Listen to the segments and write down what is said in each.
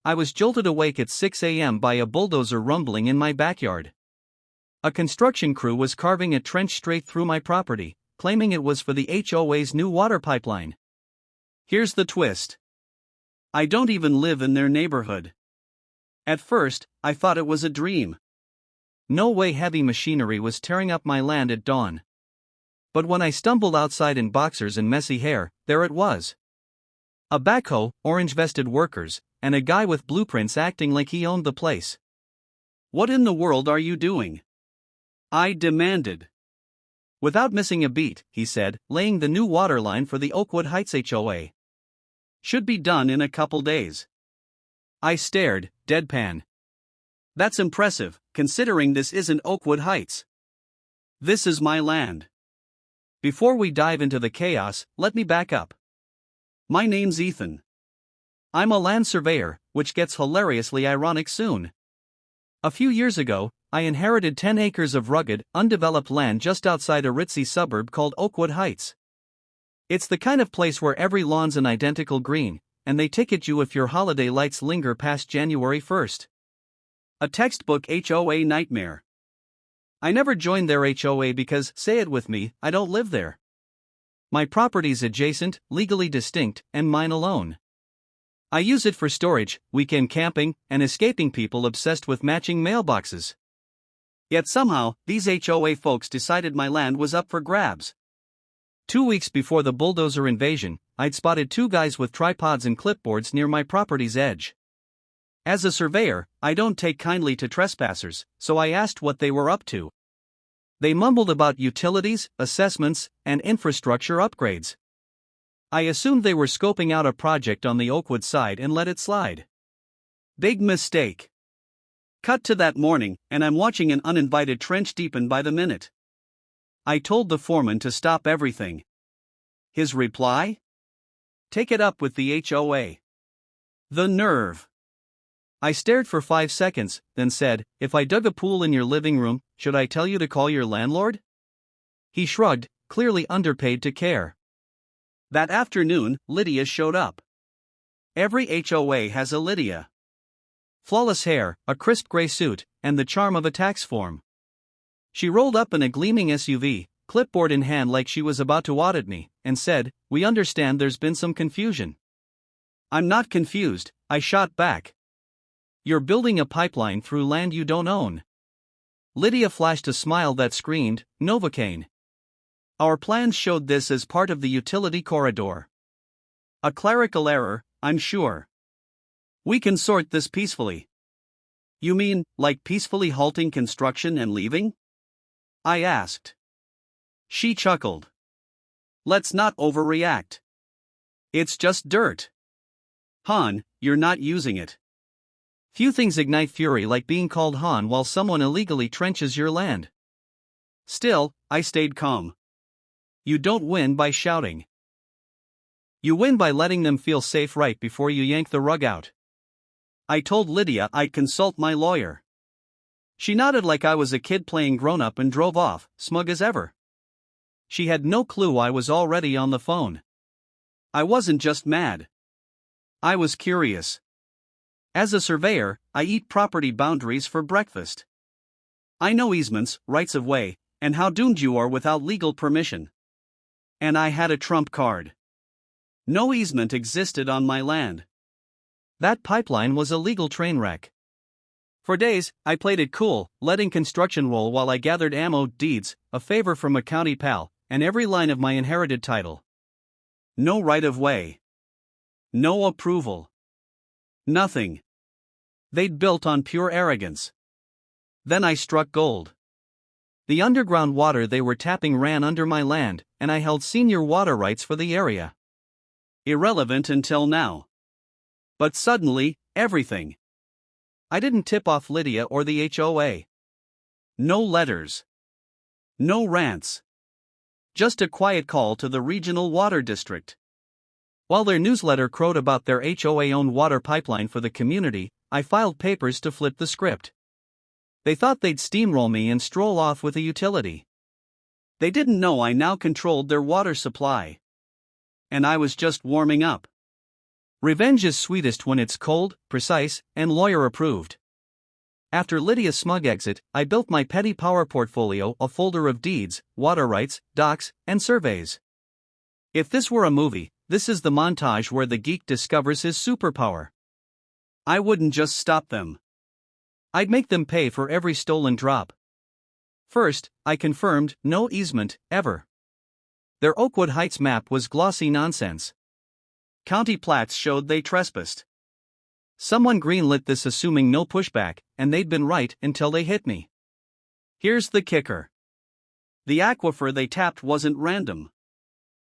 I was jolted awake at 6 a.m. by a bulldozer rumbling in my backyard. A construction crew was carving a trench straight through my property, claiming it was for the HOA's new water pipeline. Here's the twist. I don't even live in their neighborhood. At first, I thought it was a dream. No way heavy machinery was tearing up my land at dawn. But when I stumbled outside in boxers and messy hair, there it was. A backhoe, orange-vested workers, and a guy with blueprints acting like he owned the place. "What in the world are you doing?" I demanded. "Without missing a beat," he said, laying the new water line for the Oakwood Heights HOA. "Should be done in a couple days." I stared, deadpan. "That's impressive, considering this isn't Oakwood Heights. This is my land." Before we dive into the chaos, let me back up. My name's Ethan. I'm a land surveyor, which gets hilariously ironic soon. A few years ago, I inherited 10 acres of rugged, undeveloped land just outside a ritzy suburb called Oakwood Heights. It's the kind of place where every lawn's an identical green, and they ticket you if your holiday lights linger past January 1st. A textbook HOA nightmare. I never joined their HOA because, say it with me, I don't live there. My property's adjacent, legally distinct, and mine alone. I use it for storage, weekend camping, and escaping people obsessed with matching mailboxes. Yet somehow, these HOA folks decided my land was up for grabs. 2 weeks before the bulldozer invasion, I'd spotted 2 guys with tripods and clipboards near my property's edge. As a surveyor, I don't take kindly to trespassers, so I asked what they were up to. They mumbled about utilities, assessments, and infrastructure upgrades. I assumed they were scoping out a project on the Oakwood side and let it slide. Big mistake. Cut to that morning, and I'm watching an uninvited trench deepen by the minute. I told the foreman to stop everything. His reply? Take it up with the HOA. The nerve. I stared for 5 seconds, then said, "If I dug a pool in your living room, should I tell you to call your landlord?" He shrugged, clearly underpaid to care. That afternoon, Lydia showed up. Every HOA has a Lydia. Flawless hair, a crisp gray suit, and the charm of a tax form. She rolled up in a gleaming SUV, clipboard in hand like she was about to audit me, and said, "We understand there's been some confusion." "I'm not confused," I shot back. "You're building a pipeline through land you don't own." Lydia flashed a smile that screamed, "Novocaine." "Our plans showed this as part of the utility corridor." "A clerical error, I'm sure. We can sort this peacefully." "You mean, like peacefully halting construction and leaving?" I asked. She chuckled. "Let's not overreact. It's just dirt. Hon, you're not using it." Few things ignite fury like being called hon while someone illegally trenches your land. Still, I stayed calm. You don't win by shouting. You win by letting them feel safe right before you yank the rug out. I told Lydia I'd consult my lawyer. She nodded like I was a kid playing grown-up and drove off, smug as ever. She had no clue I was already on the phone. I wasn't just mad. I was curious. As a surveyor, I eat property boundaries for breakfast. I know easements, rights of way, and how doomed you are without legal permission. And I had a trump card. No easement existed on my land. That pipeline was a legal train wreck. For days, I played it cool, letting construction roll while I gathered ammo, deeds, a favor from a county pal, and every line of my inherited title. No right of way. No approval. Nothing. They'd built on pure arrogance. Then I struck gold. The underground water they were tapping ran under my land, and I held senior water rights for the area. Irrelevant until now. But suddenly, everything. I didn't tip off Lydia or the HOA. No letters. No rants. Just a quiet call to the regional water district. While their newsletter crowed about their HOA-owned water pipeline for the community, I filed papers to flip the script. They thought they'd steamroll me and stroll off with a utility. They didn't know I now controlled their water supply. And I was just warming up. Revenge is sweetest when it's cold, precise, and lawyer-approved. After Lydia's smug exit, I built my petty power portfolio, a folder of deeds, water rights, docs, and surveys. If this were a movie, this is the montage where the geek discovers his superpower. I wouldn't just stop them. I'd make them pay for every stolen drop. First, I confirmed no easement, ever. Their Oakwood Heights map was glossy nonsense. County plats showed they trespassed. Someone greenlit this assuming no pushback, and they'd been right until they hit me. Here's the kicker. The aquifer they tapped wasn't random.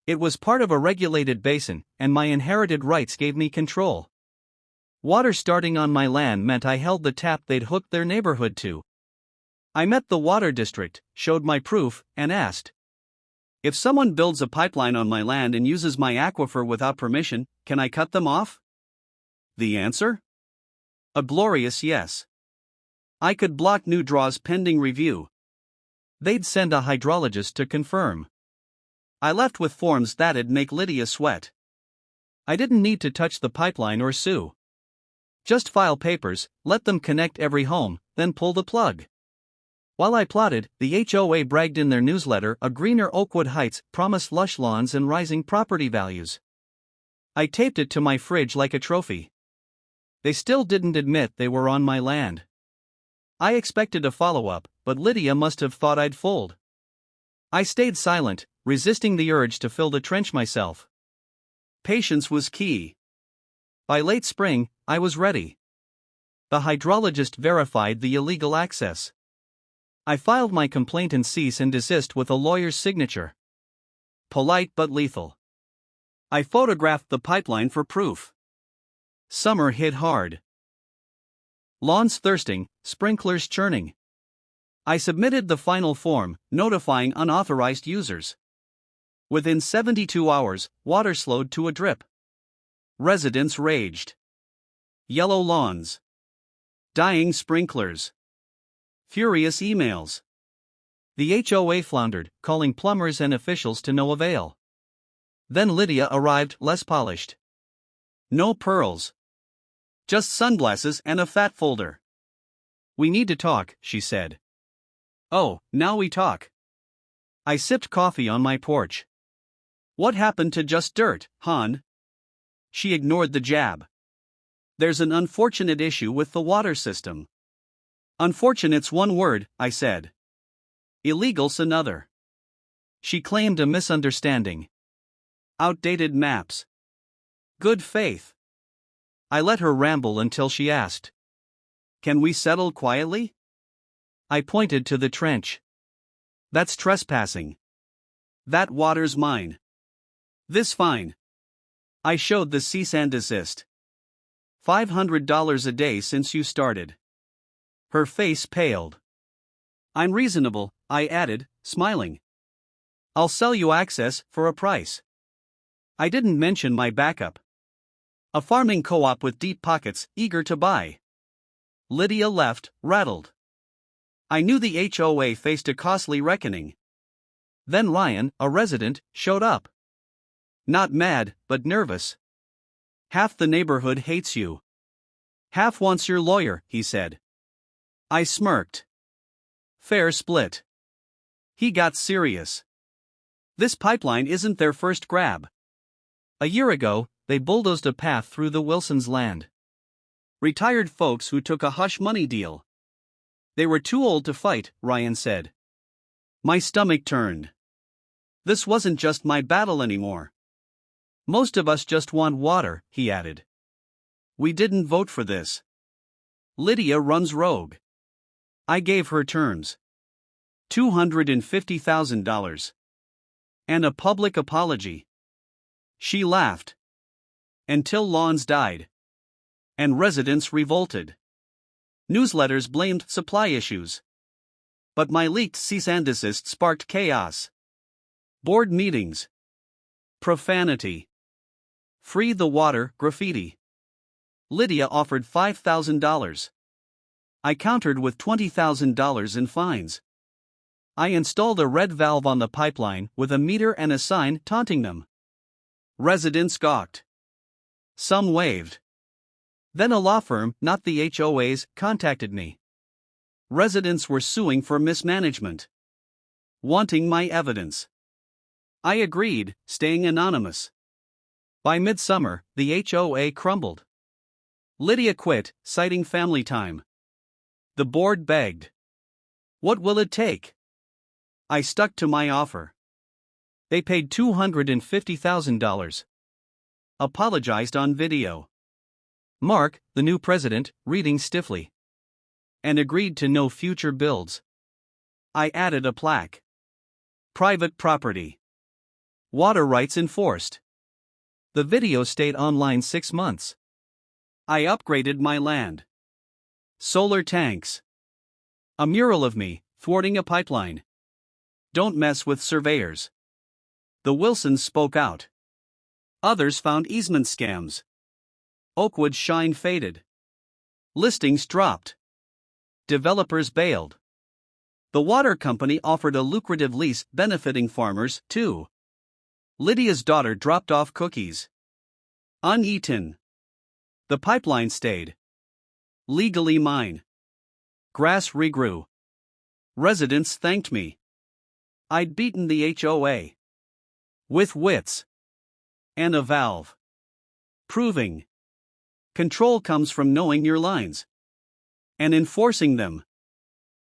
It was part of a regulated basin, and my inherited rights gave me control. Water starting on my land meant I held the tap they'd hooked their neighborhood to. I met the water district, showed my proof, and asked, if someone builds a pipeline on my land and uses my aquifer without permission, can I cut them off? The answer? A glorious yes. I could block new draws pending review. They'd send a hydrologist to confirm. I left with forms that'd make Lydia sweat. I didn't need to touch the pipeline or sue. Just file papers, let them connect every home, then pull the plug. While I plotted, the HOA bragged in their newsletter a greener Oakwood Heights promised lush lawns and rising property values. I taped it to my fridge like a trophy. They still didn't admit they were on my land. I expected a follow-up, but Lydia must have thought I'd fold. I stayed silent, resisting the urge to fill the trench myself. Patience was key. By late spring, I was ready. The hydrologist verified the illegal access. I filed my complaint and cease and desist with a lawyer's signature. Polite but lethal. I photographed the pipeline for proof. Summer hit hard. Lawns thirsting, sprinklers churning. I submitted the final form, notifying unauthorized users. Within 72 hours, water slowed to a drip. Residents raged. Yellow lawns. Dying sprinklers. Furious emails. The HOA floundered, calling plumbers and officials to no avail. Then Lydia arrived, less polished. No pearls. Just sunglasses and a fat folder. We need to talk, she said. Oh, now we talk. I sipped coffee on my porch. What happened to just dirt, hon? She ignored the jab. There's an unfortunate issue with the water system. Unfortunate's one word, I said. Illegal's another. She claimed a misunderstanding. Outdated maps. Good faith. I let her ramble until she asked, can we settle quietly? I pointed to the trench. That's trespassing. That water's mine. This fine. I showed the cease and desist. $500 a day since you started. Her face paled. I'm reasonable, I added, smiling. I'll sell you access for a price. I didn't mention my backup. A farming co-op with deep pockets, eager to buy. Lydia left, rattled. I knew the HOA faced a costly reckoning. Then Ryan, a resident, showed up. Not mad, but nervous. Half the neighborhood hates you. Half wants your lawyer, he said. I smirked. Fair split. He got serious. This pipeline isn't their first grab. A year ago, they bulldozed a path through the Wilsons' land. Retired folks who took a hush money deal. They were too old to fight, Ryan said. My stomach turned. This wasn't just my battle anymore. Most of us just want water, he added. We didn't vote for this. Lydia runs rogue. I gave her terms. $250,000. And a public apology. She laughed. Until lawns died. And residents revolted. Newsletters blamed supply issues. But my leaked cease and desist sparked chaos. Board meetings. Profanity. Free the water, graffiti. Lydia offered $5,000. I countered with $20,000 in fines. I installed a red valve on the pipeline with a meter and a sign taunting them. Residents gawked. Some waived. Then a law firm, not the HOAs, contacted me. Residents were suing for mismanagement, wanting my evidence. I agreed, staying anonymous. By midsummer, the HOA crumbled. Lydia quit, citing family time. The board begged. What will it take? I stuck to my offer. They paid $250,000. Apologized on video. Mark, the new president, reading stiffly. And agreed to no future builds. I added a plaque. Private property. Water rights enforced. The video stayed online 6 months. I upgraded my land. Solar tanks. A mural of me, thwarting a pipeline. Don't mess with surveyors. The Wilsons spoke out. Others found easement scams. Oakwood's shine faded. Listings dropped. Developers bailed. The water company offered a lucrative lease benefiting farmers, too. Lydia's daughter dropped off cookies. Uneaten. The pipeline stayed. Legally mine. Grass regrew. Residents thanked me. I'd beaten the HOA. With wits. And a valve. Proving. Control comes from knowing your lines. And enforcing them.